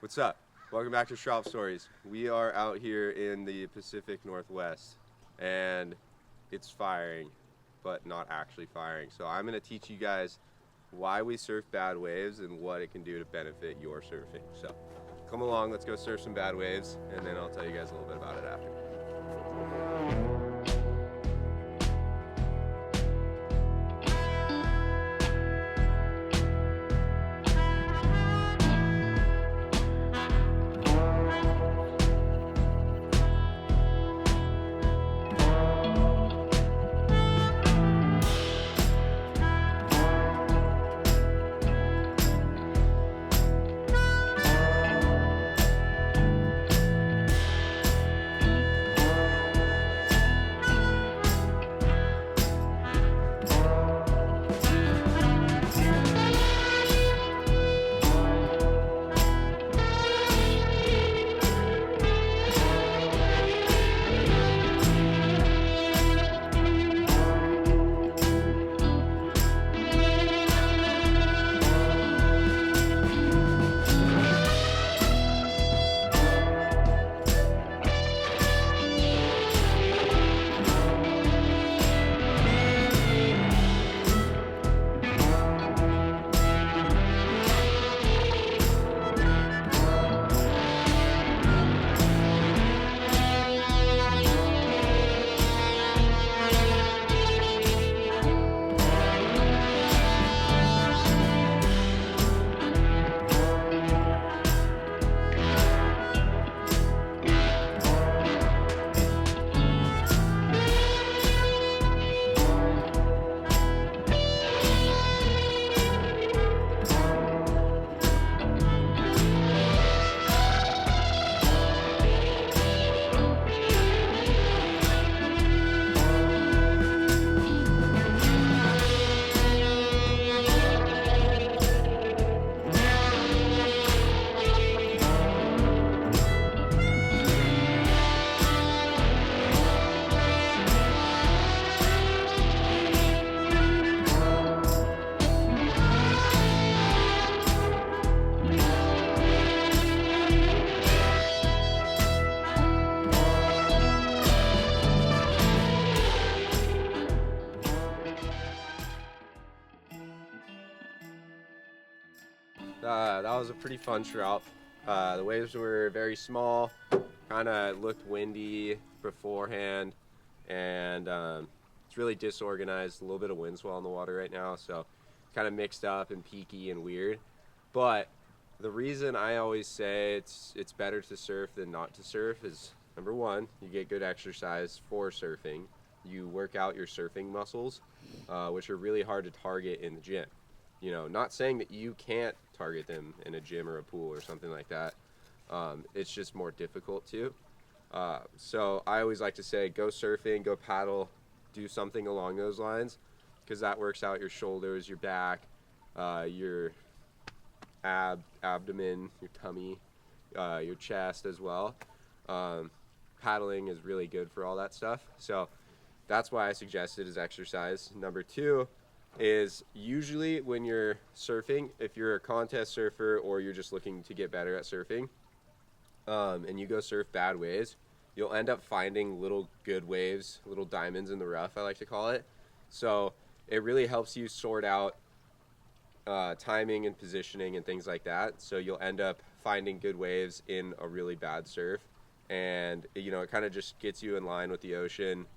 What's up? Welcome back to Shralp Stories. We are out here in the Pacific Northwest and it's firing, but not actually firing. So I'm going to teach you guys why we surf bad waves and what it can do to benefit your surfing. So come along, let's go surf some bad waves, and then I'll tell you guys a little bit about it after. That was a pretty fun Shralp. The waves were very small, kind of looked windy beforehand, and it's really disorganized. A little bit of wind swell in the water right now, so kind of mixed up and peaky and weird. But the reason I always say it's better to surf than not to surf is, number one, you get good exercise for surfing. You work out your surfing muscles, which are really hard to target in the gym. You know, not saying that you can't target them in a gym or a pool or something like that. It's just more difficult to. So I always like to say, go surfing, go paddle, do something along those lines, because that works out your shoulders, your back, your abdomen, your tummy, your chest as well. Paddling is really good for all that stuff. So that's why I suggest it as exercise. Number two is usually when you're surfing, if you're a contest surfer or you're just looking to get better at surfing, and you go surf bad waves, you'll end up finding little good waves, little diamonds in the rough, I like to call it. So it really helps you sort out timing and positioning and things like that. So you'll end up finding good waves in a really bad surf, and you know, it kind of just gets you in line with the ocean.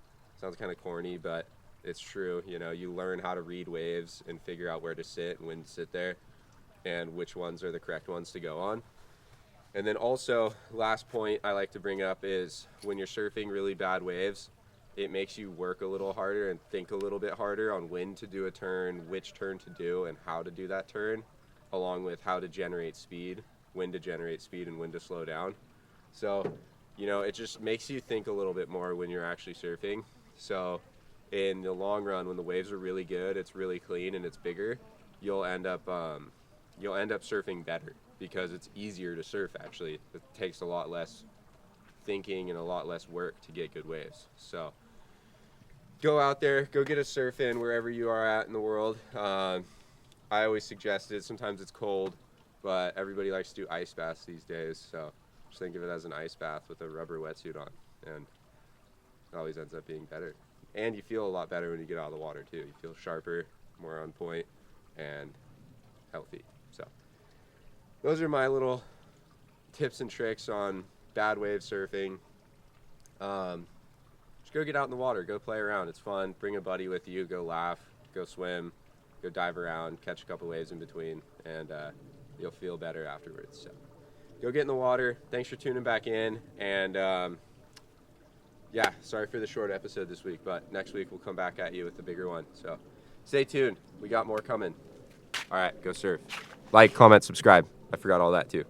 Sounds kind of corny, but it's true. You know, you learn how to read waves and figure out where to sit and when to sit there and which ones are the correct ones to go on. And then also, last point I like to bring up is when you're surfing really bad waves, it makes you work a little harder and think a little bit harder on when to do a turn, which turn to do, and how to do that turn, along with how to generate speed, when to generate speed, and when to slow down. So, you know, it just makes you think a little bit more when you're actually surfing. So in the long run, when the waves are really good, it's really clean and it's bigger, you'll end up surfing better because it's easier to surf. Actually, it takes a lot less thinking and a lot less work to get good waves. So go out there, go get a surf in wherever you are at in the world. I always suggest it. Sometimes it's cold, but everybody likes to do ice baths these days. So just think of it as an ice bath with a rubber wetsuit on, and it always ends up being better. And you feel a lot better when you get out of the water too. You feel sharper, more on point, and healthy. So those are my little tips and tricks on bad wave surfing. Just go get out in the water, go play around. It's fun. Bring a buddy with you, go laugh, go swim, go dive around, catch a couple waves in between, and you'll feel better afterwards. So go get in the water. Thanks for tuning back in, and yeah, sorry for the short episode this week, but next week we'll come back at you with the bigger one. So stay tuned. We got more coming. All right, go surf. Like, comment, subscribe. I forgot all that too.